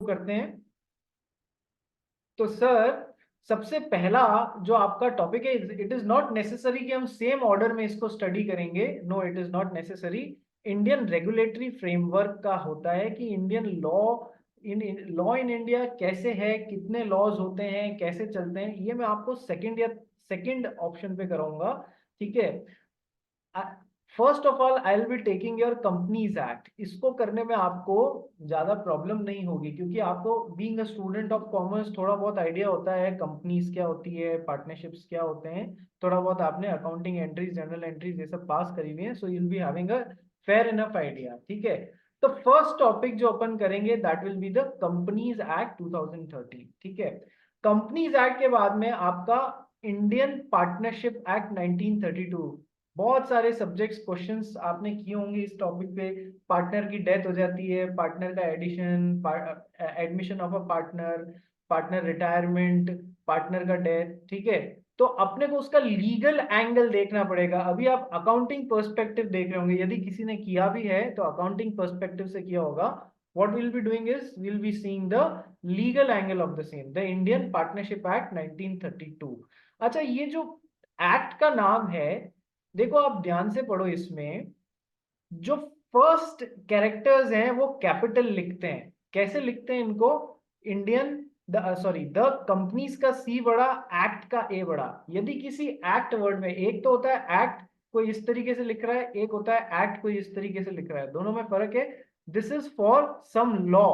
करते हैं। तो सर सबसे पहला जो आपका टॉपिक है, इट इज नॉट नेसेसरी कि हम सेम ऑर्डर में इसको स्टडी करेंगे। No, it is not necessary. Indian regulatory framework का होता है कि इंडियन लॉ इन इंडिया कैसे है, कितने लॉज होते हैं, कैसे चलते हैं, ये मैं आपको सेकंड ऑप्शन पे कराऊंगा। ठीक है। First of all I will be taking your companies act. इसको करने में आपको ज्यादा प्रॉब्लम नहीं होगी, क्योंकि आपको being a student of commerce थोड़ा बहुत आइडिया होता है कंपनीज क्या होती है, पार्टनरशिप्स क्या होते हैं। थोड़ा बहुत आपने अकाउंटिंग एंट्रीज, जनरल एंट्रीज ये सब पास करी हुई है, so you will be having a fair enough idea. ठीक है। तो फर्स्ट टॉपिक जो अपन करेंगे that will be the companies act 2013। ठीक है। कंपनीज एक्ट के बाद में आपका इंडियन पार्टनरशिप एक्ट 1932। बहुत सारे सब्जेक्ट्स क्वेश्चंस आपने किए होंगे इस टॉपिक पे। पार्टनर की डेथ हो जाती है, पार्टनर का addition, admission of a partner, partner retirement, partner का डेथ। ठीक है। तो अपने को उसका लीगल एंगल देखना पड़ेगा। अभी आप अकाउंटिंग पर्सपेक्टिव देख रहे होंगे, यदि किसी ने किया भी है तो अकाउंटिंग पर्सपेक्टिव से किया होगा। what we'll be doing is we'll be seeing the legal angle of the same, the Indian Partnership Act 1932। अच्छा, ये जो एक्ट का नाम है, देखो आप ध्यान से पढ़ो, इसमें जो फर्स्ट कैरेक्टर्स हैं वो कैपिटल लिखते हैं। कैसे लिखते हैं इनको? इंडियन, द कंपनीज का सी बड़ा, एक्ट का ए बड़ा। यदि किसी एक्ट वर्ड में, एक तो होता है एक्ट कोई इस तरीके से लिख रहा है, एक होता है एक्ट कोई इस तरीके से लिख रहा है, दोनों में फर्क है। This is for some law,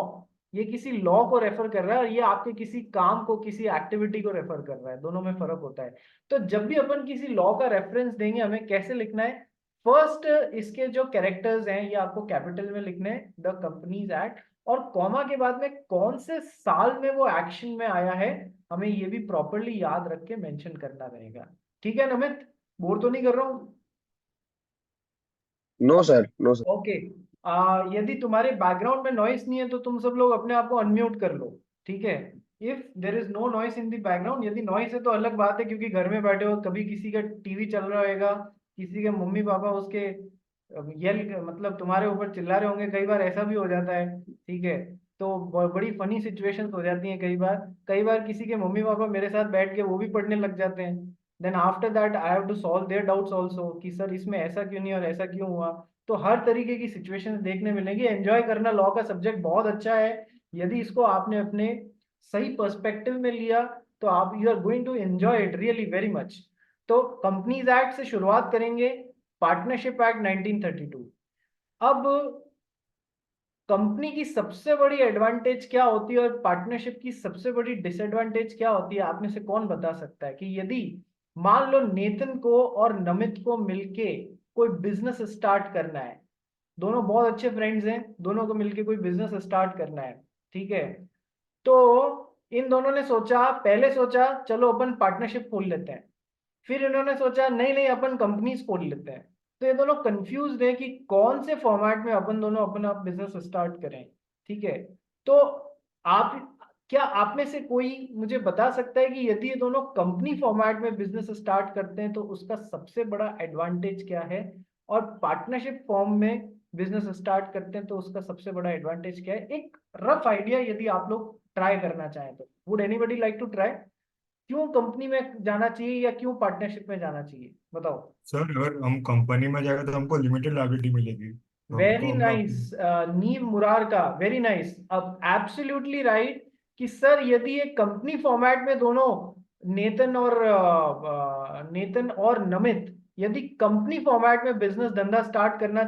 ये किसी लॉ को रेफर कर रहा है, और ये आपके किसी काम को, किसी एक्टिविटी को रेफर कर रहा है, दोनों में फर्क होता है। तो जब भी अपन किसी लॉ का रेफरेंस देंगे, हमें कैसे लिखना है? फर्स्ट इसके जो कैरेक्टर्स हैं ये आपको कैपिटल में लिखने हैं, द कंपनीज एक्ट, और कॉमा के बाद में कौन से साल में वो एक्शन में आया है, हमें ये भी प्रॉपरली याद रख के मेंशन करना रहेगा। ठीक है नमित, बोर तो नहीं कर रहा हूँ? No sir, no sir. Okay. यदि तुम्हारे बैकग्राउंड में नॉइस नहीं है तो तुम सब लोग अपने आप को अनम्यूट कर लो। ठीक है। If there is no noise in the background, यदि नॉइस है तो अलग बात है, क्योंकि घर में बैठे हो, कभी किसी का टीवी चल रहा होगा, किसी के मम्मी पापा उसके यल मतलब तुम्हारे ऊपर चिल्ला रहे होंगे, कई बार ऐसा भी हो जाता है। ठीक है। तो बड़ी फनी सिचुएशंस हो जाती हैं कई बार किसी के मम्मी पापा मेरे साथ बैठ के वो भी पढ़ने लग जाते हैं। Then after that I have to solve their doubts also, कि सर इसमें ऐसा क्यों नहीं और ऐसा क्यों हुआ। तो हर तरीके की सिचुएशंस देखने मिलेंगी। एंजॉय करना, लॉ का सब्जेक्ट बहुत अच्छा है। यदि इसको आपने अपने सही पर्सपेक्टिव में लिया तो आप you are going to enjoy it really very much. तो कंपनीज एक्ट से शुरुआत करेंगे, पार्टनरशिप एक्ट 1932। अब कंपनी की सबसे बड़ी एडवांटेज क्या होती है और पार्टनरशिप की सबसे बड़ी डिसएडवांटेज क्या होती है, आप में से कौन बता सकता है? कि यदि मान लो नेतन को और नमित को मिलके कोई बिजनेस स्टार्ट करना है, दोनों बहुत अच्छे फ्रेंड्स हैं, दोनों को मिलके कोई बिजनेस स्टार्ट करना है। ठीक है। तो इन दोनों ने सोचा, पहले सोचा चलो अपन पार्टनरशिप खोल लेते हैं, फिर इन्होंने सोचा नहीं नहीं अपन कंपनीज खोल लेते हैं। तो ये दोनों कंफ्यूज हैं कि कौन से फॉर्मेट में अपन दोनों अपना बिजनेस स्टार्ट करें। ठीक है। तो आप, क्या आप में से कोई मुझे बता सकता है कि यदि ये दोनों कंपनी फॉर्मेट में बिजनेस स्टार्ट करते हैं तो उसका सबसे बड़ा एडवांटेज क्या है, और पार्टनरशिप फॉर्म में बिजनेस स्टार्ट करते हैं तो उसका सबसे बड़ा एडवांटेज क्या है? एक रफ आइडिया यदि आप लोग ट्राई करना चाहें तो। Would anybody like to try? क्यों कंपनी में जाना चाहिए या क्यों पार्टनरशिप में जाना चाहिए, बताओ। सर अगर हम कंपनी में जाएगा तो हमको लिमिटेड लाइबिलिटी मिलेगी, तो वेरी हमको अपना। नाइस नीव मुरार का, वेरी नाइस। अब एब्सोल्युटली राइट कि सर यदि ये कंपनी फॉर्मेट में दोनों नेतन और नमित यदि कंपनी फॉर्मेट में बिजनेस धंधा स्टार्ट करना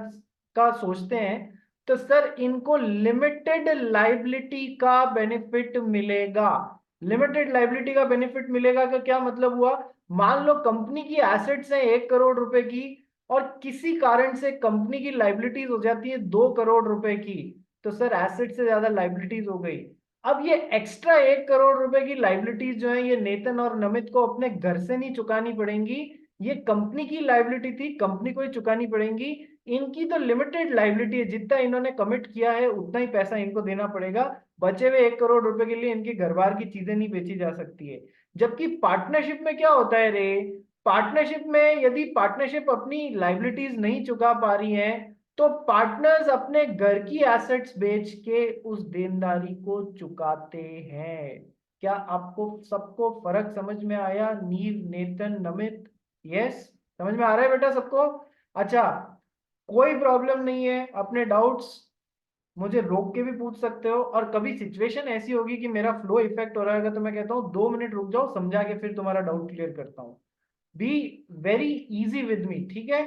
का सोचते हैं तो सर इनको लिमिटेड लाइबिलिटी का बेनिफिट मिलेगा। लिमिटेड लाइबिलिटी का बेनिफिट मिलेगा का क्या मतलब हुआ? मान लो कंपनी की एसेट्स है 1 करोड़ रुपए की, और किसी कारण से कंपनी की लाइबिलिटीज हो जाती है 2 करोड़ रुपए की, तो सर एसेट से ज्यादा लाइबिलिटीज हो गई। अब ये एक्स्ट्रा 1 करोड़ रुपए की लाइबिलिटीज जो है ये नेतन और नमित को अपने घर से नहीं चुकानी पड़ेंगी, ये कंपनी की लाइबिलिटी थी, कंपनी को ही चुकानी पड़ेंगी। इनकी तो लिमिटेड लाइबिलिटी है, जितना इन्होंने कमिट किया है उतना ही पैसा इनको देना पड़ेगा। बचे हुए 1 करोड़ रुपए के लिए इनके घर बार की चीजें नहीं बेची जा सकती है। जबकि पार्टनरशिप में क्या होता है रे? पार्टनरशिप में यदि पार्टनरशिप अपनी लाइबिलिटीज नहीं चुका पा रही है तो पार्टनर्स अपने घर की एसेट्स बेच के उस देनदारी को चुकाते हैं। क्या आपको सबको फर्क समझ में आया? नीव, नेतन, नमित, यस, समझ में आ रहा है बेटा सबको? अच्छा, कोई प्रॉब्लम नहीं है, अपने डाउट्स मुझे रोक के भी पूछ सकते हो, और कभी सिचुएशन ऐसी होगी कि मेरा फ्लो इफेक्ट हो रहा है तो मैं कहता हूँ 2 मिनट रुक जाओ, समझा के फिर तुम्हारा डाउट क्लियर करता हूँ। Be very easy with me, ठीक है?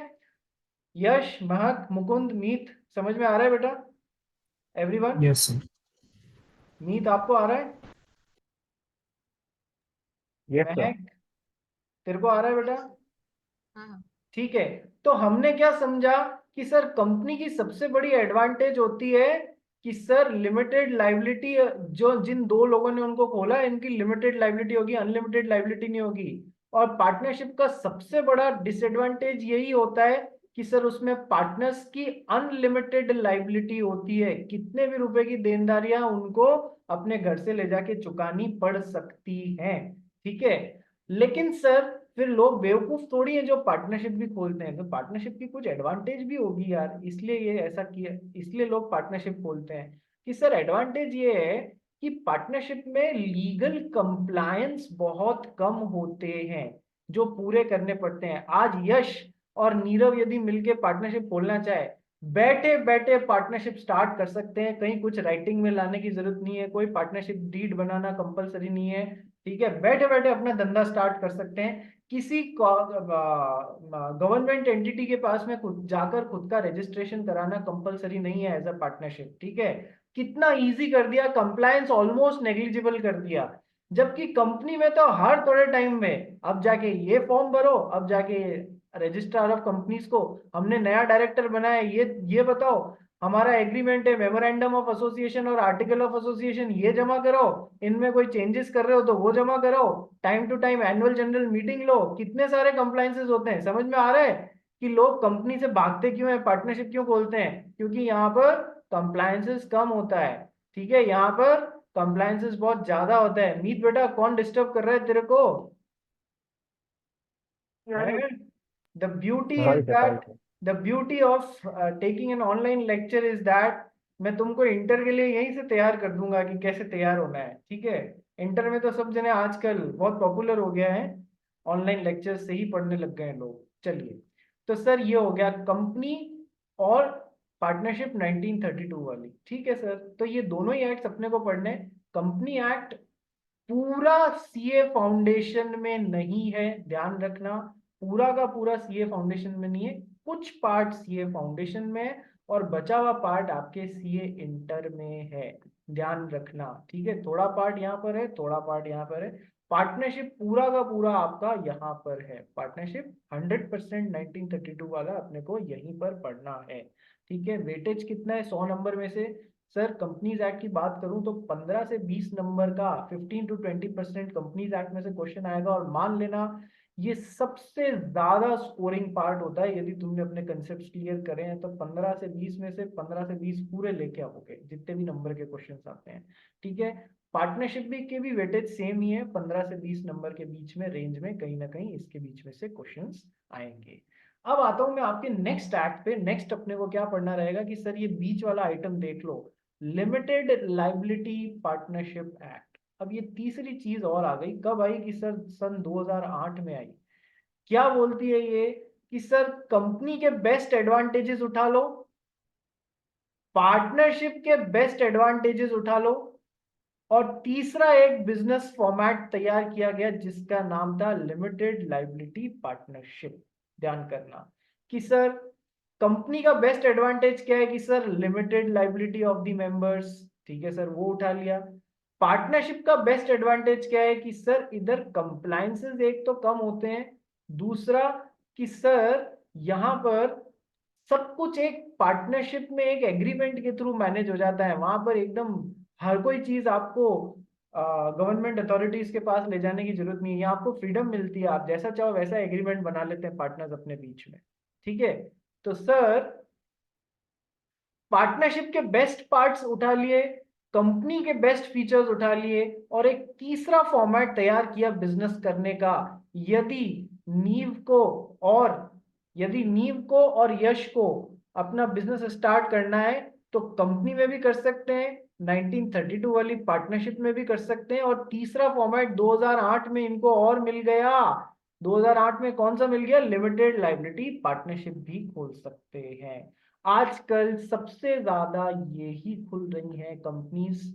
यश, महक, मुकुंद, मीत, समझ में आ रहा है बेटा एवरीवन? Yes sir. मीत आपको आ रहा है? Yes sir. महक, तेरे को आ रहा है बेटा? हाँ। ठीक है। तो हमने क्या समझा कि सर कंपनी की सबसे बड़ी एडवांटेज होती है कि सर लिमिटेड लाइबिलिटी, जो जिन दो लोगों ने उनको खोला इनकी लिमिटेड लाइबिलिटी होगी, अनलिमिटेड लाइबिलिटी नहीं होगी। और पार्टनरशिप का सबसे बड़ा डिसएडवांटेज यही होता है कि सर उसमें पार्टनर्स की अनलिमिटेड लाइबिलिटी होती है, कितने भी रुपए की देनदारियां उनको अपने घर से ले जाके चुकानी पड़ सकती हैं, ठीक है? लेकिन सर फिर लोग बेवकूफ थोड़ी है जो पार्टनरशिप भी खोलते हैं, तो पार्टनरशिप की कुछ एडवांटेज भी होगी यार, इसलिए ये ऐसा किया, इसलिए लोग पार्टनरशिप खोलते हैं कि सर एडवांटेज ये है कि पार्टनरशिप में लीगल कंप्लायंस बहुत कम होते हैं जो पूरे करने पड़ते हैं। आज यश और नीरव यदि मिलके पार्टनरशिप खोलना चाहे, बैठे बैठे पार्टनरशिप स्टार्ट कर सकते हैं, कहीं कुछ राइटिंग में लाने की जरूरत नहीं है, कोई पार्टनरशिप डीड बनाना कंपलसरी नहीं है, ठीक है? बैठे बैठे अपना धंधा स्टार्ट कर सकते हैं। किसी गवर्नमेंट एंटिटी के पास में खुद जाकर खुद का रजिस्ट्रेशन कराना कंपलसरी नहीं है एज अ पार्टनरशिप, ठीक है? कितना इजी कर दिया, कंप्लायंस ऑलमोस्ट नेग्लिजिबल कर दिया। जबकि कंपनी में तो हर थोड़े टाइम में अब जाके ये फॉर्म भरो, अब जाके रजिस्ट्रार ऑफ कंपनीज को हमने नया डायरेक्टर बनाया, ये बताओ, हमारा एग्रीमेंट है, मेमोरेंडम ऑफ एसोसिएशन और आर्टिकल ऑफ एसोसिएशन ये जमा कराओ, इनमें कोई चेंजेस कर रहे हो तो वो जमा कराओ, time to time annual general meeting लो, कितने सारे कंप्लायंसेस होते हैं। समझ में आ रहा है कि लोग कंपनी से भागते क्यों है, पार्टनरशिप क्यों खोलते हैं? क्योंकि यहाँ पर कंप्लायंसेस कम होता है, ठीक है? यहाँ पर कंप्लायंसेस बहुत ज्यादा होता है। मीत बेटा, कौन डिस्टर्ब कर रहा है तेरे को? The beauty is राइट है, that राइट है। the beauty of taking an online lecture is that मैं तुमको इंटर के लिए यहीं से तैयार कर दूंगा कि कैसे तैयार होना है, ठीक है? इंटर में तो सब जने आजकल बहुत पॉपुलर हो गया है, ऑनलाइन लेक्चर से ही पढ़ने लग गए हैं लोग। चलिए, तो सर ये हो गया कंपनी और पार्टनरशिप 1932 वाली, ठीक है सर? तो ये दोनों ही एक्ट अपने को पढ़ने हैं। कंपनी एक्ट पूरा सीए फाउंडेशन में नहीं है, ध्यान रखना, पूरा का पूरा सीए फाउंडेशन में नहीं है, कुछ पार्ट सीए फाउंडेशन में है और बचा हुआ पार्ट आपके सीए इंटर में है, ध्यान रखना, ठीक है? थोड़ा पार्ट यहाँ पर है, थोड़ा पार्ट यहाँ पर है। पार्टनरशिप पूरा का पूरा आपका यहाँ पर है, पार्टनरशिप 100% 1932 वाला अपने को यहीं पर पढ़ना है, ठीक है? वेटेज कितना है 100 नंबर में से? सर कंपनीज एक्ट की बात करूं तो 15 से 20 नंबर का, 15 to 20% कंपनीज एक्ट में से क्वेश्चन आएगा। और मान लेना ये सबसे ज्यादा स्कोरिंग पार्ट होता है, यदि तुमने अपने कंसेप्ट क्लियर करे हैं तो 15 से 20 में से 15 से 20 पूरे लेके आओगे जितने भी नंबर के क्वेश्चन आते हैं, ठीक है? पार्टनरशिप भी के भी वेटेज सेम ही है, 15 से 20 नंबर के बीच में, रेंज में कहीं ना कहीं इसके बीच में से क्वेश्चन आएंगे। अब आता हूं मैं आपके नेक्स्ट एक्ट पे। नेक्स्ट अपने को क्या पढ़ना रहेगा कि सर ये बीच वाला आइटम देख लो, लिमिटेड लाइबिलिटी पार्टनरशिप एक्ट। अब ये तीसरी चीज और आ गई, कब आई कि सर सन 2008 में आई। क्या बोलती है ये कि सर कंपनी के बेस्ट एडवांटेजेस उठा लो, पार्टनरशिप के बेस्ट एडवांटेजेस उठा लो, और तीसरा एक बिजनेस फॉर्मेट तैयार किया गया जिसका नाम था लिमिटेड लाइबिलिटी पार्टनरशिप। ध्यान करना कि सर कंपनी का बेस्ट एडवांटेज क्या है कि sir limited liability of the members, ठीक है सर, वो उठा लिया। पार्टनरशिप का बेस्ट एडवांटेज क्या है कि सर इधर कंप्लायंसेस एक तो कम होते हैं, दूसरा कि सर यहाँ पर सब कुछ एक पार्टनरशिप में एक एग्रीमेंट के थ्रू मैनेज हो जाता है, वहां पर एकदम हर कोई चीज आपको गवर्नमेंट अथॉरिटीज के पास ले जाने की जरूरत नहीं है, यहाँ आपको फ्रीडम मिलती है, आप जैसा चाहो वैसा एग्रीमेंट बना लेते हैं पार्टनर्स अपने बीच में, ठीक है? तो सर पार्टनरशिप के बेस्ट पार्ट्स उठा लिए, कंपनी के बेस्ट फीचर्स उठा लिए, और एक तीसरा फॉर्मेट तैयार किया बिजनेस करने का। यदि नीव को और यदि नीव को और यश को अपना बिजनेस स्टार्ट करना है तो कंपनी में भी कर सकते हैं, 1932 वाली पार्टनरशिप में भी कर सकते हैं, और तीसरा फॉर्मेट 2008 में इनको और मिल गया। 2008 में कौन सा मिल गया? लिमिटेड लायबिलिटी पार्टनरशिप भी खोल सकते हैं। आजकल सबसे ज्यादा यही खुल रही है कंपनीज।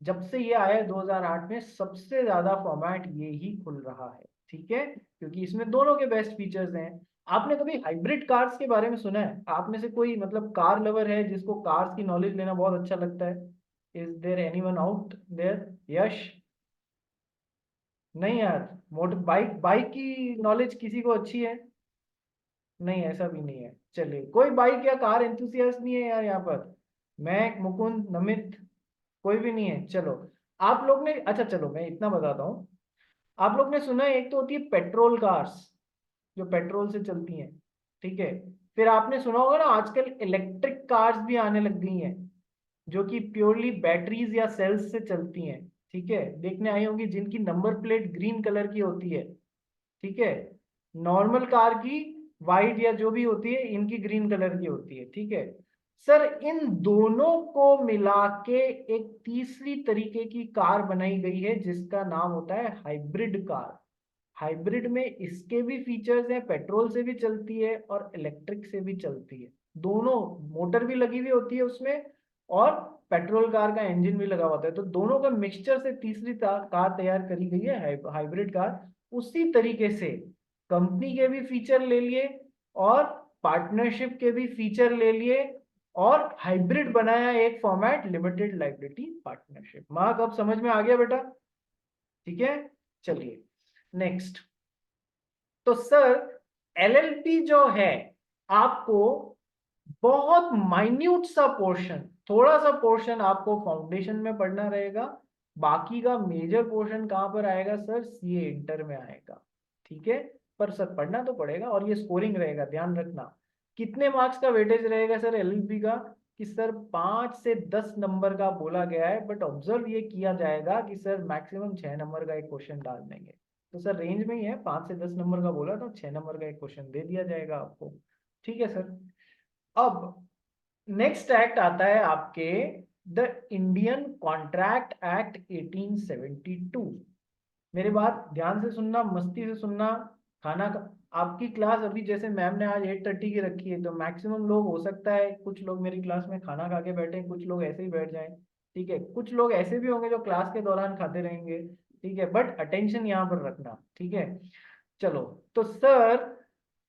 जब से ये आया है 2008 में, सबसे ज्यादा फॉर्मेट ये ही खुल रहा है, ठीक है, क्योंकि इसमें दोनों के बेस्ट फीचर्स हैं। आपने कभी हाइब्रिड कार्स के बारे में सुना है? आप में से कोई मतलब कार लवर है जिसको कार्स की नॉलेज लेना बहुत अच्छा लगता है? Is there anyone out there? Yash? नहीं यार, मोटर बाइक बाइक की नॉलेज किसी को अच्छी है? नहीं, ऐसा भी नहीं है। चलिए, कोई बाइक या कार एंथुसियास्ट नहीं है यार यहाँ पर? मैं, मुकुंद, नमित, कोई भी नहीं है? चलो, आप लोग ने, अच्छा चलो मैं इतना बताता हूँ। आप लोग ने सुना है, एक तो होती है पेट्रोल कार्स जो पेट्रोल से चलती हैं, ठीक है। फिर आपने सुना होगा ना, आजकल इलेक्ट्रिक कार्स भी आने लग गई हैं जो कि प्योरली बैटरीज या सेल्स से चलती हैं, ठीक है। देखने आई होंगी जिनकी नंबर प्लेट ग्रीन कलर की होती है, ठीक है। नॉर्मल कार की वाइट या जो भी होती है, इनकी ग्रीन कलर की होती है, ठीक है। सर, इन दोनों को मिला के एक तीसरी तरीके की कार बनाई गई है जिसका नाम होता है हाइब्रिड कार। हाइब्रिड में इसके भी फीचर्स हैं, पेट्रोल से भी चलती है और इलेक्ट्रिक से भी चलती है, दोनों, मोटर भी लगी हुई होती है उसमें और पेट्रोल कार का इंजन भी लगा होता है, तो दोनों का मिक्सचर से तीसरी कार तैयार करी गई है हाइब्रिड कार। उसी तरीके से कंपनी के भी फीचर ले लिए और पार्टनरशिप के भी फीचर ले लिए और हाइब्रिड बनाया एक format, limited liability partnership. Mark अब समझ में आ गया बेटा? ठीक है, चलिए नेक्स्ट। तो सर, एलएलपी जो है, आपको बहुत माइन्यूट सा पोर्शन, थोड़ा सा पोर्शन आपको फाउंडेशन में पढ़ना रहेगा, बाकी का मेजर पोर्शन कहां पर आएगा सर? सीए इंटर में आएगा, ठीक है। पर सर पढ़ना तो पड़ेगा और ये स्कोरिंग रहेगा, ध्यान रखना। कितने मार्क्स का वेटेज रहेगा सर एलएलबी का? कि सर 5 से 10 नंबर का बोला गया है, बट ऑब्जर्व ये किया जाएगा कि सर मैक्सिमम 6 नंबर का एक क्वेश्चन डाल देंगे। तो सर रेंज में ही है, 5 से 10 नंबर का बोला तो 6 नंबर का एक क्वेश्चन दे दिया जाएगा आपको, ठीक है सर। अब नेक्स्ट एक्ट आता है आपके, द इंडियन कॉन्ट्रैक्ट एक्ट 1872। मेरी बात ध्यान से सुनना, मस्ती से सुनना। खाना आपकी क्लास अभी जैसे मैम ने आज 8:30 की रखी है, तो मैक्सिमम लोग, हो सकता है कुछ लोग मेरी क्लास में खाना खा के बैठे, कुछ लोग ऐसे ही बैठ जाएं, ठीक है। कुछ लोग ऐसे भी होंगे जो क्लास के दौरान खाते रहेंगे, ठीक है, बट अटेंशन यहाँ पर रखना, ठीक है। चलो, तो सर,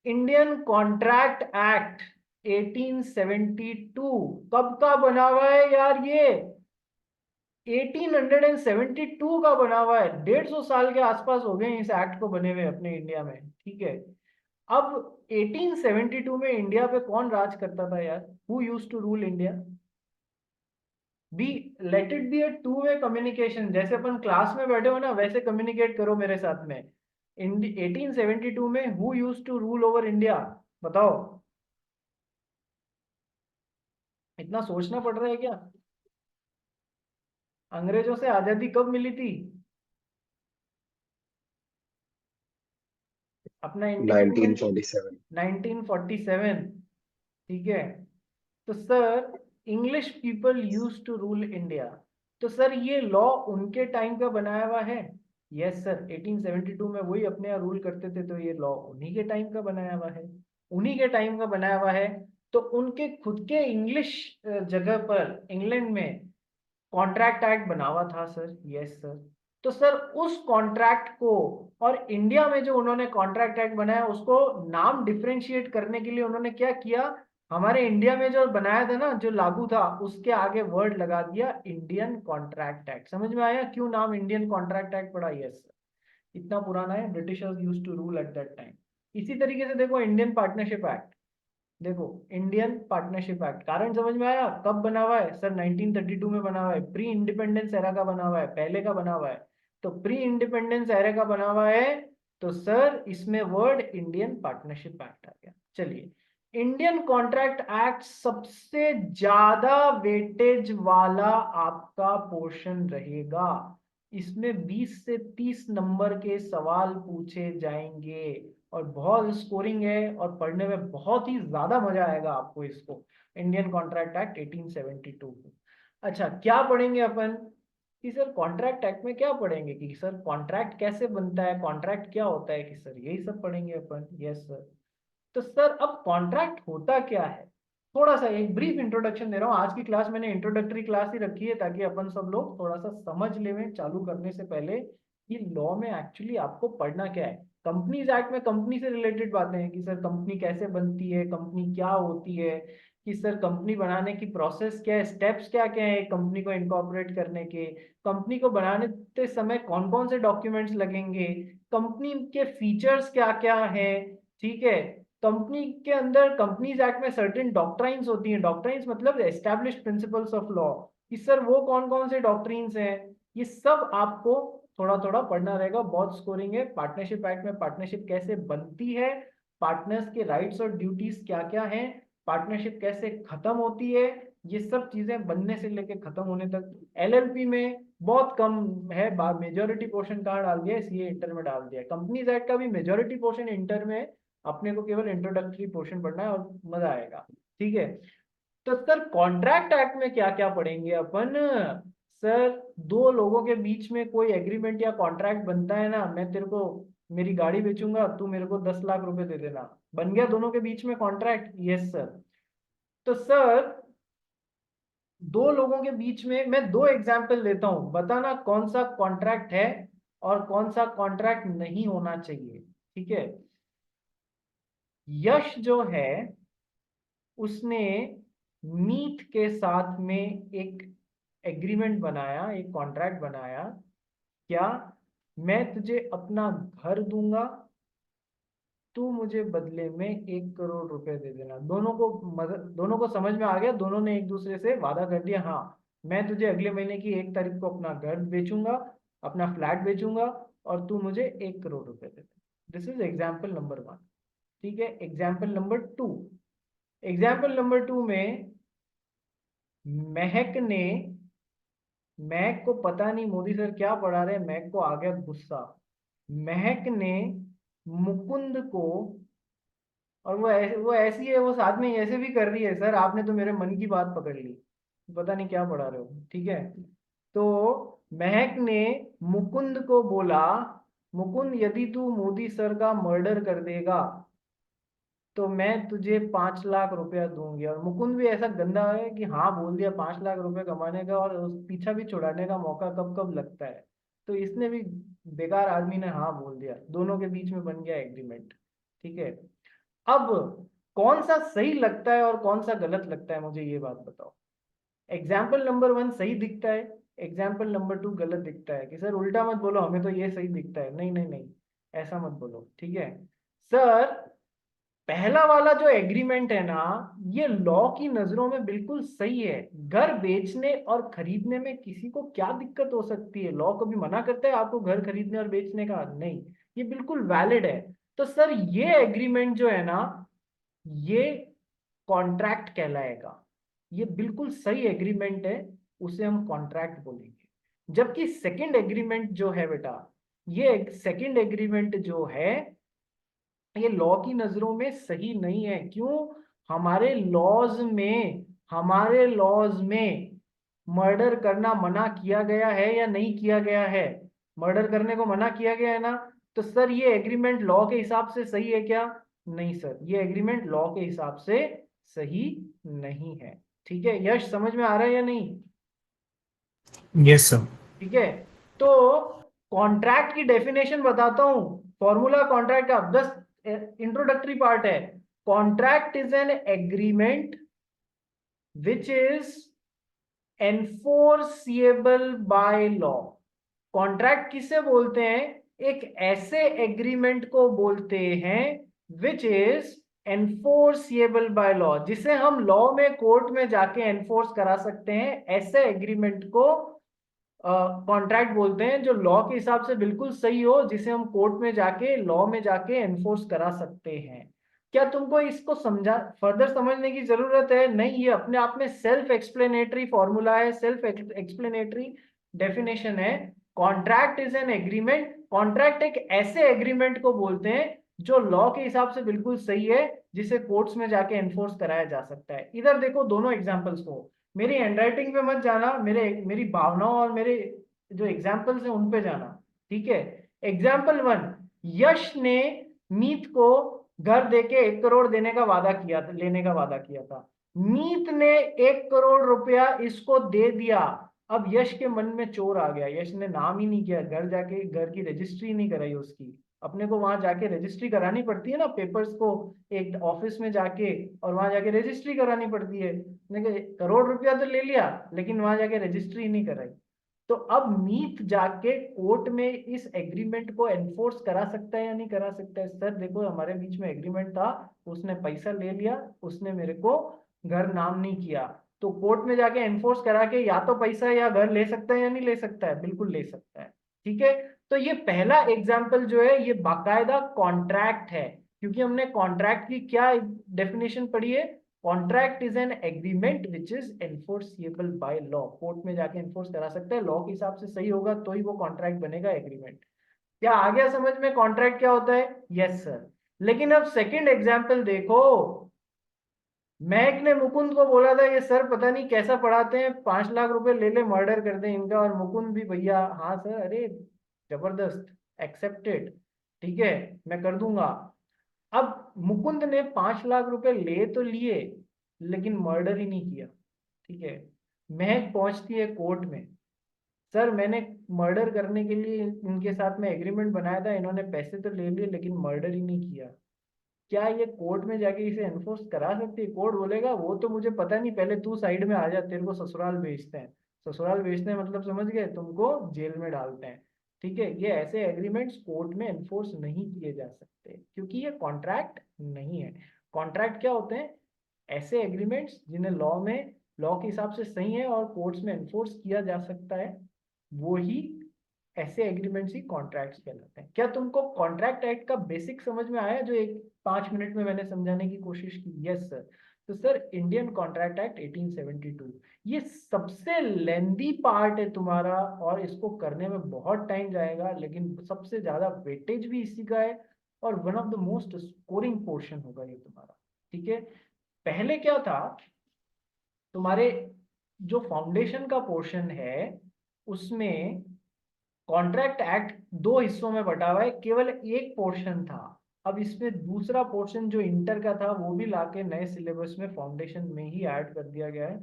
इंडियन कॉन्ट्रैक्ट एक्ट 1872 कब का बना हुआ है यार? ये 1872 का बना हुआ है, 150 साल के आसपास हो गए इस एक्ट को बने हुए अपने इंडिया में, ठीक है। अब 1872 में इंडिया पे कौन राज करता था यार? Who used to rule India? B, let it be a two way communication, जैसे अपन क्लास में बैठे हो ना वैसे कम्युनिकेट करो मेरे साथ में। 1872 में who used to rule over India? बताओ। इतना सोचना पड़ रहा है क्या? अंग्रेजों से आजादी कब मिली थी? अपना इंडिपेंडेंस 1947। 1947, ठीक है। तो sir, English people use to rule India, तो सर ये लॉ उनके टाइम का बनाया हुआ है? यस सर, 1872 में वही अपने यहाँ रूल करते थे, तो ये लॉ उन्हीं के टाइम का बनाया हुआ है, उन्हीं के टाइम का बनाया हुआ है। तो उनके खुद के इंग्लिश जगह पर इंग्लैंड में कॉन्ट्रैक्ट एक्ट बना हुआ था सर। Yes sir. तो सर उस कॉन्ट्रैक्ट को और इंडिया में जो उन्होंने कॉन्ट्रैक्ट एक्ट बनाया उसको नाम डिफरेंशिएट करने के लिए उन्होंने क्या किया? हमारे इंडिया में जो बनाया था ना, जो लागू था, उसके आगे वर्ड लगा दिया इंडियन कॉन्ट्रैक्ट एक्ट। समझ में आया क्यों नाम इंडियन कॉन्ट्रैक्ट एक्ट पड़ा? यस सर, इतना पुराना है, Britishers used to rule at that time. इसी तरीके से देखो इंडियन पार्टनरशिप एक्ट, देखो इंडियन पार्टनरशिप एक्ट, कारण समझ में आया? कब बना हुआ है सर? 1932 में बना हुआ है, प्री इंडिपेंडेंस एरा का बना हुआ है, पहले का बना हुआ है। तो प्री इंडिपेंडेंस एरा का बना हुआ है, तो सर इसमें वर्ड इंडियन पार्टनरशिप एक्ट आ गया। चलिए, इंडियन कॉन्ट्रैक्ट एक्ट सबसे ज्यादा वेटेज वाला आपका पोर्शन रहेगा। इसमें 20 से 30 नंबर के सवाल पूछे जाएंगे और बहुत स्कोरिंग है और पढ़ने में बहुत ही ज्यादा मजा आएगा आपको इसको, इंडियन कॉन्ट्रैक्ट एक्ट 1872 को। अच्छा, क्या पढ़ेंगे अपन कि सर कॉन्ट्रैक्ट एक्ट में क्या पढ़ेंगे, कि सर कॉन्ट्रैक्ट कैसे बनता है, कॉन्ट्रैक्ट क्या होता है, कि सर यही सब पढ़ेंगे अपन। Yes sir. तो सर अब कॉन्ट्रैक्ट होता क्या है, थोड़ा सा एक ब्रीफ इंट्रोडक्शन दे रहा हूँ। आज की क्लास मैंने इंट्रोडक्टरी क्लास ही रखी है ताकि अपन सब लोग थोड़ा सा समझ लें चालू करने से पहले कि लॉ में एक्चुअली आपको पढ़ना क्या है। कंपनीज एक्ट में कंपनी से रिलेटेड बातें हैं कि सर कंपनी कैसे बनती है, कंपनी क्या होती है, कि सर कंपनी बनाने की प्रोसेस क्या है, स्टेप्स क्या क्या है कंपनी को इनकॉर्पोरेट करने के, कंपनी को बनाने समय कौन कौन से डॉक्यूमेंट्स लगेंगे, कंपनी के फीचर्स क्या क्या है, ठीक है। कंपनी के अंदर कंपनीज एक्ट में सर्टेन डॉक्ट्राइंस होती हैं, डॉक्ट्राइंस मतलब एस्टैब्लिश्ड प्रिंसिपल्स ऑफ लॉ, कि सर वो कौन कौन से डॉक्ट्रिन्स हैं, ये सब आपको थोड़ा थोड़ा पढ़ना रहेगा। बहुत स्कोरिंग है। पार्टनरशिप एक्ट में पार्टनरशिप कैसे बनती है, पार्टनर्स के राइट्स और ड्यूटीज क्या क्या हैं, पार्टनरशिप कैसे खत्म होती है, ये सब चीजें बनने से लेके खत्म होने तक। एलएलपी में बहुत कम है, मेजोरिटी पोर्शन कहाँ डाल दिया, इसलिए इंटर में डाल दिया। कंपनीज एक्ट का भी मेजोरिटी पोर्शन इंटर में है, अपने को केवल इंट्रोडक्टरी पोर्शन पढ़ना है और मजा आएगा, ठीक है। तो सर कॉन्ट्रैक्ट एक्ट में क्या क्या पढ़ेंगे अपन, सर दो लोगों के बीच में कोई एग्रीमेंट या कॉन्ट्रैक्ट बनता है ना, मैं तेरे को मेरी गाड़ी बेचूंगा, तू मेरे को 10 लाख रुपए दे देना, बन गया दोनों के बीच में कॉन्ट्रैक्ट। Yes sir. तो सर दो लोगों के बीच में मैं दो एग्जाम्पल देता हूं, बताना कौन सा कॉन्ट्रैक्ट है और कौन सा कॉन्ट्रैक्ट नहीं होना चाहिए, ठीक है। यश जो है उसने मीत के साथ में एक एग्रीमेंट बनाया, एक कॉन्ट्रैक्ट बनाया, क्या, मैं तुझे अपना घर दूंगा, तू मुझे बदले में 1 करोड़ रुपए दे देना। दोनों को समझ में आ गया, दोनों ने एक दूसरे से वादा कर दिया, हाँ मैं तुझे अगले महीने की 1 तारीख को अपना घर बेचूंगा, अपना फ्लैट बेचूंगा, और तू मुझे 1 करोड़ रुपए दे दे। दिस इज एग्जाम्पल नंबर 1, ठीक है। एग्जाम्पल नंबर 2 में महक ने, महक को पता नहीं मोदी सर क्या पढ़ा रहे, महक को आ गया गुस्सा। महक ने मुकुंद को, और वो ऐसी है, वो साथ में ऐसे भी कर रही है, सर आपने तो मेरे मन की बात पकड़ ली, पता नहीं क्या पढ़ा रहे हो, ठीक है। तो महक ने मुकुंद को बोला, मुकुंद यदि तू मोदी सर का मर्डर कर देगा तो मैं तुझे 5 लाख रुपया दूंगी। और मुकुंद भी ऐसा गंदा है कि हाँ बोल दिया, 5 लाख रुपए कमाने का और उस पीछा भी छुड़ाने का मौका कब कब लगता है, तो इसने भी, बेकार आदमी ने हाँ बोल दिया, दोनों के बीच में बन गया एग्रीमेंट, ठीक है। अब कौन सा सही लगता है और कौन सा गलत लगता है, मुझे ये बात बताओ। एग्जाम्पल नंबर 1 सही दिखता है, एग्जाम्पल नंबर 2 गलत दिखता है, कि सर उल्टा मत बोलो, हमें तो ये सही दिखता है, नहीं नहीं नहीं, ऐसा मत बोलो, ठीक है। सर पहला वाला जो एग्रीमेंट है ना, ये लॉ की नजरों में बिल्कुल सही है। घर बेचने और खरीदने में किसी को क्या दिक्कत हो सकती है, लॉ कभी मना करता है आपको घर खरीदने और बेचने का, नहीं, ये बिल्कुल वैलिड है। तो सर ये एग्रीमेंट जो है ना, ये कॉन्ट्रैक्ट कहलाएगा, ये बिल्कुल सही एग्रीमेंट है, उसे हम कॉन्ट्रैक्ट बोलेंगे। जबकि सेकंड एग्रीमेंट जो है बेटा, ये सेकंड एग्रीमेंट जो है, ये लॉ की नजरों में सही नहीं है। क्यों? हमारे लॉज में मर्डर करना मना किया गया है या नहीं किया गया है, मर्डर करने को मना किया गया है ना। तो सर ये एग्रीमेंट लॉ के हिसाब से सही है क्या? नहीं सर, ये एग्रीमेंट लॉ के हिसाब से सही नहीं है, ठीक है। यश समझ में आ रहा है या नहीं? Yes sir. ठीक है। तो कॉन्ट्रैक्ट की डेफिनेशन बताता हूं, फॉर्मूला कॉन्ट्रैक्ट का, बस इंट्रोडक्टरी पार्ट है। Contract is an agreement which is enforceable by law. Contract किसे बोलते हैं? एक ऐसे एग्रीमेंट को बोलते हैं which is enforceable by law, जिसे हम लॉ में कोर्ट में जाके एनफोर्स करा सकते हैं, ऐसे एग्रीमेंट को कॉन्ट्रैक्ट बोलते हैं, जो लॉ के हिसाब से बिल्कुल सही हो, जिसे हम कोर्ट में जाके लॉ में जाके एनफोर्स करा सकते हैं। क्या तुमको इसको समझा, फर्दर समझने की जरूरत है? नहीं, ये अपने आप में सेल्फ एक्सप्लेनेटरी फॉर्मूला है, सेल्फ एक्सप्लेनेटरी डेफिनेशन है। Contract is an agreement, contract एक ऐसे एग्रीमेंट को बोलते हैं जो लॉ के हिसाब से बिल्कुल सही है, जिसे कोर्ट्स में जाके एनफोर्स कराया जा सकता है। इधर देखो दोनों एग्जांपल्स को, मेरी हैंडराइटिंग पे मत जाना, मेरी भावनाओं और मेरे जो एग्जांपल्स हैं उन पे जाना, ठीक है। एग्जाम्पल 1, यश ने मीत को घर देके 1 करोड़ देने का वादा किया था, लेने का वादा किया था। मीत ने 1 करोड़ रुपया इसको दे दिया। अब यश के मन में चोर आ गया, यश ने नाम ही नहीं किया, घर जाके घर की रजिस्ट्री नहीं कराई उसकी। अपने को वहां जाके रजिस्ट्री करानी पड़ती है ना, पेपर्स को एक ऑफिस में जाके, और वहां जाके रजिस्ट्री करानी पड़ती है। 1 करोड़ रुपया तो ले लिया, लेकिन वहां जाके रजिस्ट्री नहीं कराई। तो अब मीत जाके कोर्ट में इस एग्रीमेंट को एनफोर्स करा सकता है या नहीं करा सकता है? सर देखो हमारे बीच में एग्रीमेंट था, उसने पैसा ले लिया, उसने मेरे को घर नाम नहीं किया, तो कोर्ट में जाके एनफोर्स करा के या तो पैसा या घर ले सकता है या नहीं ले सकता है? बिल्कुल ले सकता है, ठीक है। तो ये पहला एग्जाम्पल जो है ये बाकायदा कॉन्ट्रैक्ट है, क्योंकि हमने कॉन्ट्रैक्ट की क्या डेफिनेशन पढ़ी है? Contract is an agreement which is enforceable by law. Court में जाके एनफोर्स करा सकता है, लॉ के हिसाब से सही होगा तो ही वो कॉन्ट्रैक्ट बनेगा, एग्रीमेंट। क्या आ गया समझ में कॉन्ट्रैक्ट क्या होता है? Yes sir. लेकिन अब सेकंड एग्जाम्पल देखो, महक ने मुकुंद को बोला था ये सर पता नहीं कैसा पढ़ाते हैं, 5 लाख रुपए ले ले, मर्डर कर दे इनका। और मुकुंद भी भैया हाँ सर, अरे जबरदस्त, एक्सेप्टेड, ठीक है मैं कर दूंगा। अब मुकुंद ने 5 लाख रुपए ले तो लिए, लेकिन मर्डर ही नहीं किया, ठीक है। महक पहुंचती है कोर्ट में, सर मैंने मर्डर करने के लिए इनके साथ में एग्रीमेंट बनाया था, इन्होंने पैसे तो ले लिए लेकिन मर्डर ही नहीं किया। क्या ये कोर्ट में जाके इसे एनफोर्स करा सकती है? कोर्ट बोलेगा वो तो मुझे पता नहीं, पहले तू साइड में आ जा, तेरे को ससुराल भेजते हैं। ससुराल भेजते हैं मतलब समझ गए, तुमको जेल में डालते हैं, ठीक है। ये ऐसे एग्रीमेंट्स कोर्ट में एनफोर्स नहीं किए जा सकते, क्योंकि ये कॉन्ट्रैक्ट नहीं है। कॉन्ट्रैक्ट क्या होते हैं? ऐसे एग्रीमेंट्स जिन्हें लॉ के हिसाब से सही है और कोर्ट्स में एनफोर्स किया जा सकता है, वो ही ऐसे एग्रीमेंट्स ही कॉन्ट्रैक्ट्स कहलाते हैं। क्या तुमको कॉन्ट्रैक्ट एक्ट का बेसिक समझ में आया, जो एक 5 मिनट में मैंने समझाने की कोशिश की? Yes sir. तो सर इंडियन कॉन्ट्रैक्ट एक्ट 1872 ये सबसे लेंदी पार्ट है तुम्हारा, और इसको करने में बहुत टाइम जाएगा, लेकिन सबसे ज्यादा वेटेज भी इसी का है, और one of the most scoring portion होगा ये तुम्हारा, ठीक है। पहले क्या था, तुम्हारे जो फाउंडेशन का पोर्शन है उसमें कॉन्ट्रैक्ट एक्ट 2 हिस्सों में बटा हुआ है, केवल एक पोर्शन था। अब इसमें दूसरा पोर्शन जो इंटर का था वो भी लाके नए सिलेबस में फाउंडेशन में ही ऐड कर दिया गया है।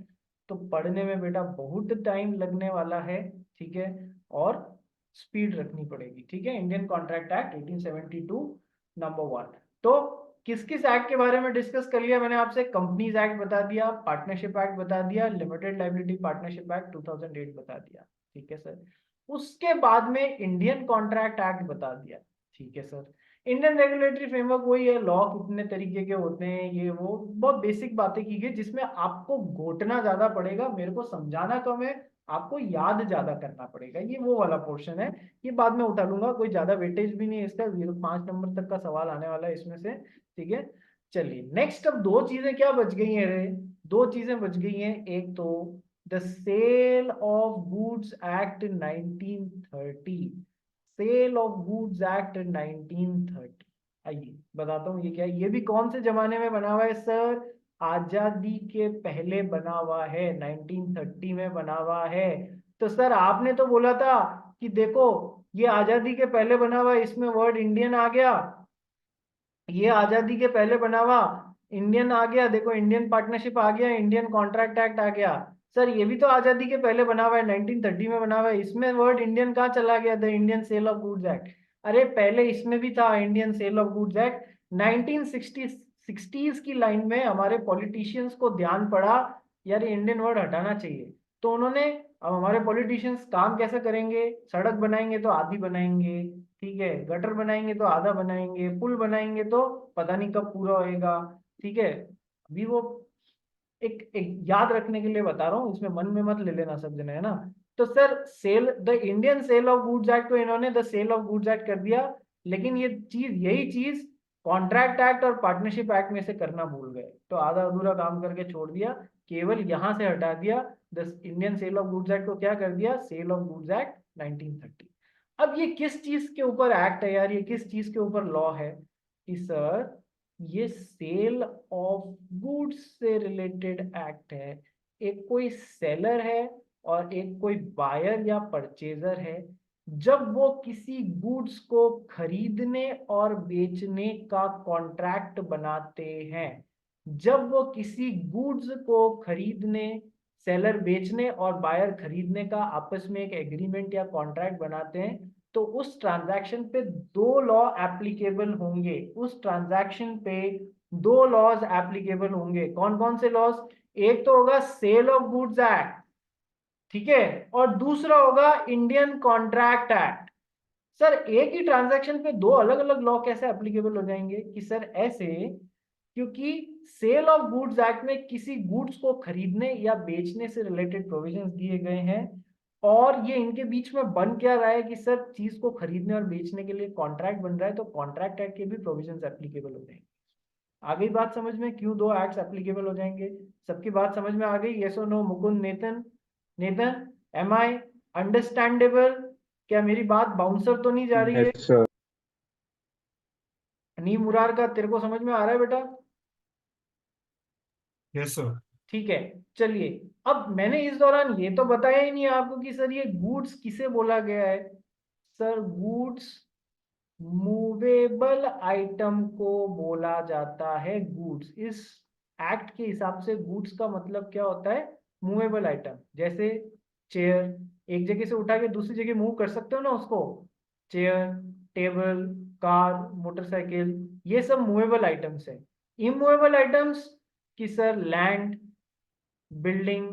तो पढ़ने में बेटा बहुत टाइम लगने वाला है, ठीक है, और स्पीड रखनी पड़ेगी, ठीक है। Indian contract act 1872 number 1। तो किस किस एक्ट के बारे में डिस्कस कर लिया मैंने आपसे? कंपनीज एक्ट बता दिया, पार्टनरशिप एक्ट बता दिया, लिमिटेड लाइबिलिटी पार्टनरशिप एक्ट 2008 बता दिया, ठीक है सर। उसके बाद में इंडियन कॉन्ट्रैक्ट एक्ट बता दिया, ठीक है सर। इंडियन रेगुलेटरी फ्रेमवर्क वही है, लॉ कितने तरीके के होते हैं, ये वो बहुत बेसिक बातें की गई, जिसमें आपको घोटना ज्यादा पड़ेगा, मेरे को समझाना कम है, आपको याद ज्यादा करना पड़ेगा। ये वो वाला पोर्शन है, ये बाद में उठा लूंगा, कोई ज्यादा वेटेज भी नहीं है इसका, 0 5 नंबर तक का सवाल आने वाला है इसमें से, ठीक है। चलिए नेक्स्ट, अब दो चीजें क्या बच गई हैं रे? दो चीजें बच गई हैं, एक तो the sale of goods act 1930, sale of goods act 1930। आइए बताता हूँ ये क्या है। ये भी कौन से जमाने में बना हुआ है सर? आजादी के पहले बना हुआ है, 1930 में बना हुआ है। तो सर आपने तो बोला था कि देखो ये आजादी के पहले बना हुआ है, इसमें वर्ड इंडियन आ गया, ये आजादी के पहले बना हुआ इंडियन आ गया, देखो इंडियन पार्टनरशिप आ गया, इंडियन कॉन्ट्रैक्ट एक्ट आ गया। सर ये भी तो आजादी के पहले बना हुआ है, 1930 में बना हुआ है, इसमें वर्ड इंडियन कहाँ चला गया? The Indian sale of goods act. अरे पहले इसमें भी था Indian sale of goods act. 1960s की लाइन में हमारे पॉलिटिशियंस को ध्यान पड़ा यार ये इंडियन वर्ड हटाना चाहिए, तो उन्होंने, अब हमारे पॉलिटिशियंस काम कैसे करेंगे? सड़क बनाएंगे तो आधी बनाएंगे, ठीक है, गटर बनाएंगे तो आधा बनाएंगे, पुल बनाएंगे तो पता नहीं कब पूरा होएगा, ठीक है। अभी वो एक याद रखने के लिए बता रहा हूँ, इसमें मन में मत ले लेना सब जने, है ना। तो sir sale, the Indian sale of goods act को इन्होंने the sale of goods act कर दिया, लेकिन ये चीज, यही चीज कॉन्ट्रैक्ट एक्ट और पार्टनरशिप एक्ट में से करना भूल गए, तो आधा अधूरा काम करके छोड़ दिया, केवल यहां से हटा दिया। The Indian sale of goods act को क्या कर दिया? Sale of goods act 1930। अब ये किस चीज के ऊपर एक्ट है यार, ये किस चीज के ऊपर लॉ है? कि सर ये सेल ऑफ गुड्स से रिलेटेड एक्ट है, एक कोई सेलर है और एक कोई बायर या परचेजर है, जब वो किसी गुड्स को खरीदने और बेचने का कॉन्ट्रैक्ट बनाते हैं, जब वो किसी गुड्स को खरीदने, सेलर बेचने और बायर खरीदने का आपस में एक एग्रीमेंट या कॉन्ट्रैक्ट बनाते हैं, तो उस ट्रांजैक्शन पे दो लॉ एप्लीकेबल होंगे। उस ट्रांजैक्शन पे दो लॉज एप्लीकेबल होंगे। कौन कौन से लॉज? एक तो होगा सेल ऑफ गुड्स एक्ट, ठीक है, और दूसरा होगा इंडियन कॉन्ट्रैक्ट एक्ट। सर एक ही ट्रांजैक्शन पे दो अलग अलग लॉ कैसे एप्लीकेबल हो जाएंगे? कि सर ऐसे, क्योंकि सेल ऑफ गुड्स एक्ट में किसी गुड्स को खरीदने या बेचने से रिलेटेड प्रोविजंस दिए गए हैं, और ये इनके बीच में बन क्या रहा है कि सर चीज को खरीदने और बेचने के लिए कॉन्ट्रैक्ट बन रहा है, तो कॉन्ट्रैक्ट एक्ट के भी प्रोविजंस एप्लीकेबल हो जाएंगे। आ गई बात समझ में क्यों दो एक्ट्स एप्लीकेबल हो जाएंगे? सबकी बात समझ में आ गई? यस और नो? मुकुंद, नेतन, नेतन, एम आई अंडरस्टैंडेबल? क्या मेरी बात बाउंसर तो नहीं जा रही है? Yes sir. नी मुरार का तेरे को समझ में आ रहा है बेटा? Yes sir. ठीक है, चलिए। अब मैंने इस दौरान ये तो बताया ही नहीं आपको कि सर ये गुड्स किसे बोला गया है। सर गुड्स मूवेबल आइटम को बोला जाता है गुड्स। इस एक्ट के हिसाब से गुड्स का मतलब क्या होता है? Movable item. जैसे चेयर, एक जगह से उठा के दूसरी जगह मूव कर सकते हो ना उसको। चेयर, टेबल, कार, मोटरसाइकिल, ये सब मूवेबल आइटम्स है। इमूवेबल आइटम्स की सर लैंड, बिल्डिंग,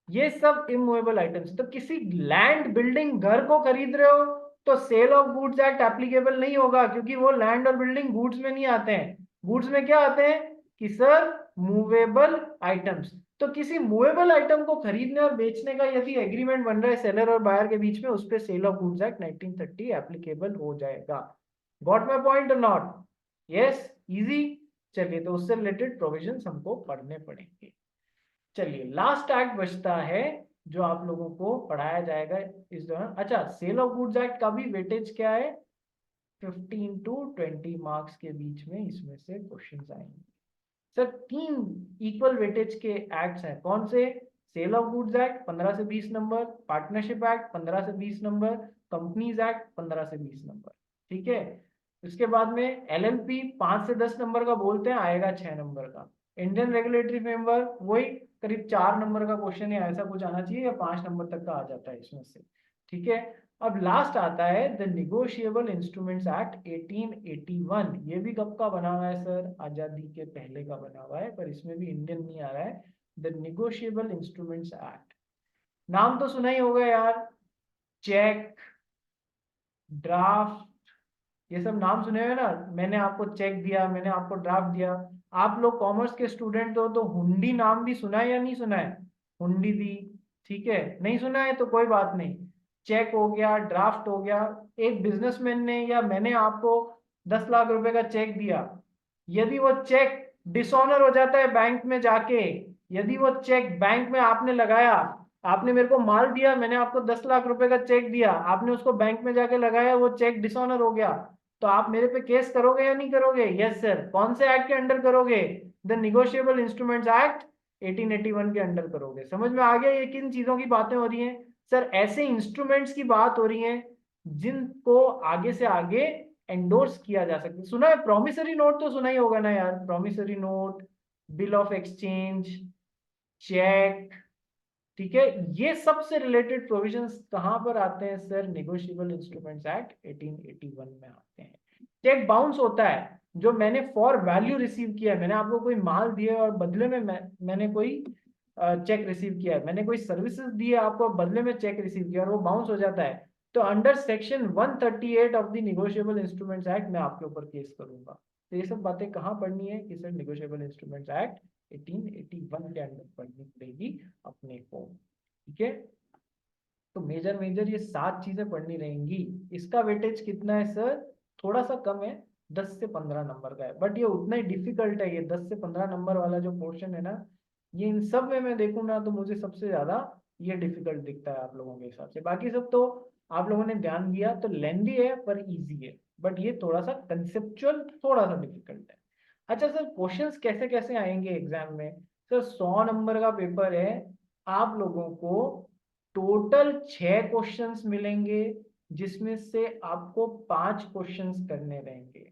ये सब इमूवेबल आइटम्स। तो किसी लैंड, बिल्डिंग, घर को खरीद रहे हो तो sale of goods act applicable नहीं होगा, क्योंकि वो लैंड और बिल्डिंग गुड्स में नहीं आते हैं। गुड्स में क्या आते हैं? कि सर मूवेबल आइटम्स। तो किसी मूवेबल आइटम को खरीदने और बेचने का यदि एग्रीमेंट बन रहा है सेलर और बायर के बीच में, उस पर sale of goods act 1930 applicable हो जाएगा। गॉट माई पॉइंट और नॉट? Yes, easy. चलिए, तो उससे रिलेटेड प्रोविजंस हमको पढ़ने पड़ेंगे। चलिए, लास्ट एक्ट बचता है जो आप लोगों को पढ़ाया जाएगा इस दौरान। अच्छा, सेल ऑफ गुड्स एक्ट का भी वेटेज क्या है? 15 to 20 मार्क्स के बीच में इसमें से क्वेश्चंस आएंगे। सर तीन इक्वल वेटेज के एक्ट्स हैं। कौन से? सेल ऑफ गुड्स एक्ट 15 से 20 नंबर, पार्टनरशिप एक्ट 15 से 20 नंबर, कंपनीज एक्ट 15 से 20 नंबर। ठीक है। उसके बाद में एलएलपी 5 से 10 नंबर का बोलते हैं, आएगा 6 नंबर का। इंडियन रेगुलेटरी फ्रेमवर्क वही करीब 4 नंबर का क्वेश्चन है, ऐसा कुछ आना चाहिए, या 5 नंबर तक का आ जाता है इसमें से। ठीक है। अब लास्ट आता है द निगोशिएबल इंस्ट्रूमेंट्स एक्ट 1881। ये भी कब का बना हुआ है सर? आजादी के पहले का बना हुआ है, पर इसमें भी इंडियन नहीं आ रहा है। द निगोशिएबल इंस्ट्रूमेंट्स एक्ट, नाम तो सुना ही होगा यार। चेक, ड्राफ्ट, ये सब नाम सुने हुए ना। मैंने आपको चेक दिया, मैंने आपको ड्राफ्ट दिया। आप लोग कॉमर्स के स्टूडेंट हो तो हुंडी नाम भी सुना है या नहीं सुना है? हुंडी दी, ठीक है। नहीं सुना है तो कोई बात नहीं। चेक हो गया, ड्राफ्ट हो गया। एक बिजनेसमैन ने या मैंने आपको 10 लाख रुपए का चेक दिया, यदि वो चेक डिसऑनर हो जाता है बैंक में जाके, यदि वो चेक बैंक में आपने लगाया, आपने मेरे को माल दिया, मैंने आपको 10 लाख रुपए का चेक दिया, आपने उसको बैंक में जाके लगाया, वो चेक डिसऑनर हो गया, तो आप मेरे पे केस करोगे या नहीं करोगे? Yes sir. कौन से एक्ट के अंडर करोगे? द निगोशिएबल इंस्ट्रूमेंट्स एक्ट 1881 के अंडर करोगे। समझ में आ गया ये किन चीजों की बातें हो रही हैं? सर ऐसे इंस्ट्रूमेंट्स की बात हो रही है जिनको आगे से आगे एंडोर्स किया जा सकता है। सुना है प्रॉमिसरी नोट? तो सुना ही होगा ना यार, promissory note, bill of exchange, cheque. ठीक है। ये सब से रिलेटेड प्रोविजंस कहां पर आते हैं सर? नेगोशिएबल इंस्ट्रूमेंट्स एक्ट 1881 में आते हैं। चेक बाउंस होता है जो मैंने फॉर वैल्यू रिसीव किया है, मैंने आपको कोई माल दिया और बदले में मैंने कोई चेक रिसीव किया है, मैंने कोई सर्विसेज दी है आपको, बदले में चेक रिसीव किया और वो बाउंस हो जाता है, तो under section 138 of the negotiable instruments act मैं आपके ऊपर केस करूंगा। तो ये सब बातें कहाँ पढ़नी है कि सर निगोशिएबल इंस्ट्रूमेंट्स एक्ट 1881 के अंदर पढ़नी पड़ेगी अपने को। ठीक है। तो मेजर मेजर ये 7 चीजें पढ़नी रहेंगी। इसका वेटेज कितना है सर? थोड़ा सा कम है, 10 से 15 नंबर का है, बट ये उतना ही डिफिकल्ट है। ये 10 से 15 नंबर वाला जो पोर्शन है ना, ये इन सब में मैं देखूँ ना तो मुझे सबसे ज्यादा ये डिफिकल्ट दिखता है आप लोगों के हिसाब से। बाकी सब तो आप लोगों ने ध्यान दिया तो लेंदी है पर इजी है। बट ये थोड़ा सा कंसेप्चुअल, थोड़ा सा डिफिकल्ट है। अच्छा सर, क्वेश्चंस कैसे कैसे आएंगे एग्जाम में? सर 100 नंबर का पेपर है, आप लोगों को टोटल 6 क्वेश्चंस मिलेंगे, जिसमें से आपको 5 क्वेश्चंस करने रहेंगे।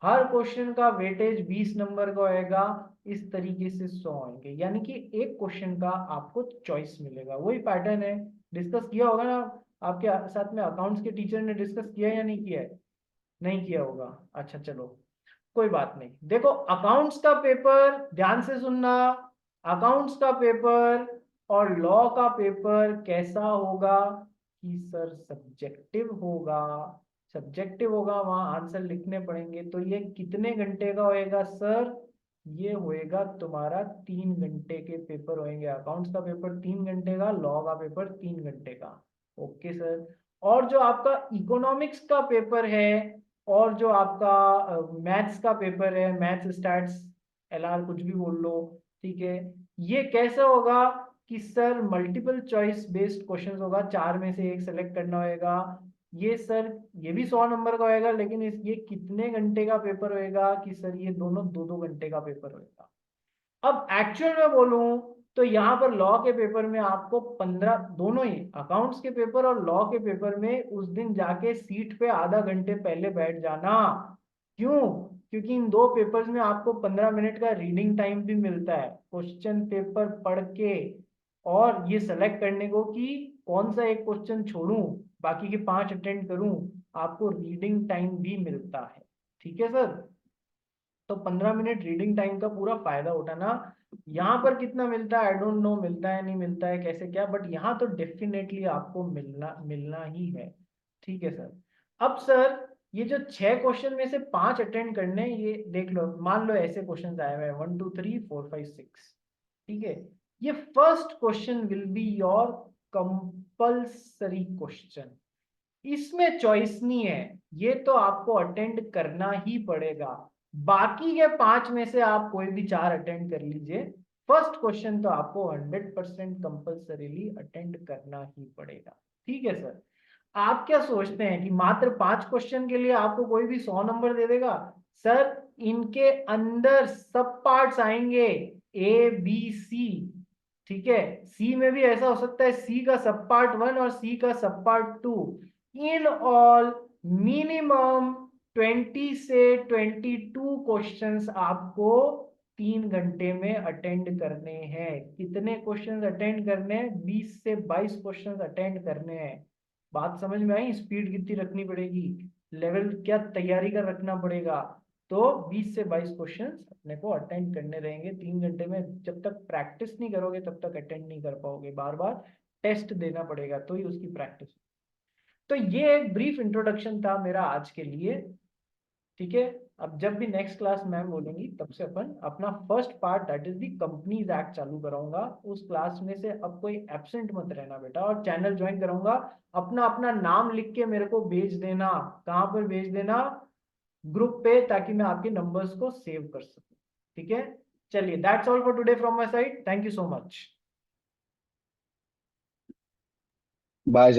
हर क्वेश्चन का वेटेज 20 नंबर का होएगा। इस तरीके से 100 आएंगे, यानी कि एक क्वेश्चन का आपको चॉइस मिलेगा। वही पैटर्न है, डिस्कस किया होगा ना आपके साथ में अकाउंट्स के टीचर ने, डिस्कस किया या नहीं किया है? नहीं किया होगा। अच्छा चलो, कोई बात नहीं। देखो अकाउंट्स का पेपर, ध्यान से सुनना, अकाउंट्स का पेपर और लॉ का पेपर कैसा होगा कि सर सब्जेक्टिव होगा। सब्जेक्टिव होगा, वहां आंसर लिखने पड़ेंगे। तो ये कितने घंटे का होएगा सर? ये होएगा तुम्हारा 3 घंटे के पेपर होंगे। अकाउंट्स का पेपर 3 घंटे का, लॉ का पेपर 3 घंटे का। Okay sir. और जो आपका इकोनॉमिक्स का पेपर है, और जो आपका मैथ्स का पेपर है, मैथ्स स्टैट्स एलआर कुछ भी बोल लो, ठीक है, ये कैसा होगा कि sir multiple choice based questions होगा, 4 में से एक सेलेक्ट करना होगा। ये सर ये भी 100 नंबर का होएगा, लेकिन ये कितने घंटे का पेपर होएगा कि सर ये दोनों 2-2 घंटे का पेपर होएगा। अब एक्चुअल में बोलूं तो यहाँ पर लॉ के पेपर में आपको 15, दोनों ही अकाउंट्स के पेपर और लॉ के पेपर में उस दिन जाके सीट पे आधा घंटे पहले बैठ जाना। क्यों? क्योंकि इन दो पेपर्स में आपको 15 मिनट का रीडिंग टाइम भी मिलता है, क्वेश्चन पेपर पढ़ के और ये सेलेक्ट करने को कि कौन सा एक क्वेश्चन छोड़ूं, बाकी के 5 अटेंड करूं। आपको रीडिंग टाइम भी मिलता है। ठीक है सर। तो 15 मिनट रीडिंग टाइम का पूरा फायदा उठाना। यहाँ पर कितना मिलता है आई डोंट नो, मिलता है नहीं मिलता है कैसे क्या, बट यहाँ तो डेफिनेटली आपको मिलना मिलना ही है। ठीक है सर। अब सर ये जो 6 क्वेश्चन में से 5 अटेंड करने हैं, ये देख लो, मान लो ऐसे क्वेश्चन आए हुए हैं 1 2 3 4 5 6। ठीक है। ये first question will be your compulsory question, इसमें चॉइस नहीं है, ये तो आपको अटेंड करना ही पड़ेगा। बाकी के 5 में से आप कोई भी 4 अटेंड कर लीजिए, फर्स्ट क्वेश्चन तो आपको 100% कंपल्सरीली अटेंड करना ही पड़ेगा। ठीक है सर। आप क्या सोचते हैं कि मात्र 5 क्वेश्चन के लिए आपको कोई भी 100 नंबर दे देगा? सर इनके अंदर सब पार्ट्स आएंगे, ए बी सी। ठीक है, सी में भी ऐसा हो सकता है, सी का सब पार्ट 1 और सी का सब पार्ट 2। इन ऑल मिनिमम 20 से 22 क्वेश्चंस आपको 3 घंटे में अटेंड करने हैं। कितने क्वेश्चंस अटेंड करने हैं? 20 से 22 क्वेश्चंस अटेंड करने हैं। बात समझ में आई? स्पीड कितनी रखनी पड़ेगी, लेवल क्या तैयारी का रखना पड़ेगा। तो 20 से 22 क्वेश्चंस अपने को अटेंड करने रहेंगे 3 घंटे में। जब तक प्रैक्टिस नहीं करोगे तब तक अटेंड नहीं कर पाओगे, बार बार टेस्ट देना पड़ेगा तो ही उसकी प्रैक्टिस। तो ये एक ब्रीफ इंट्रोडक्शन था मेरा आज के लिए। ठीक है। अब जब भी नेक्स्ट क्लास मैम बोलेंगी तब से अपन अपना first part that is the companies act चालू कराऊंगा। उस क्लास में से अब कोई एब्सेंट मत रहना बेटा, और चैनल ज्वाइन कराऊंगा। अपना अपना नाम लिख के मेरे को भेज देना। कहाँ पर भेज देना? ग्रुप पे, ताकि मैं आपके नंबर्स को सेव कर सकूं। ठीक है। चलिए, that's all for today from my side. Thank you so much. Bye.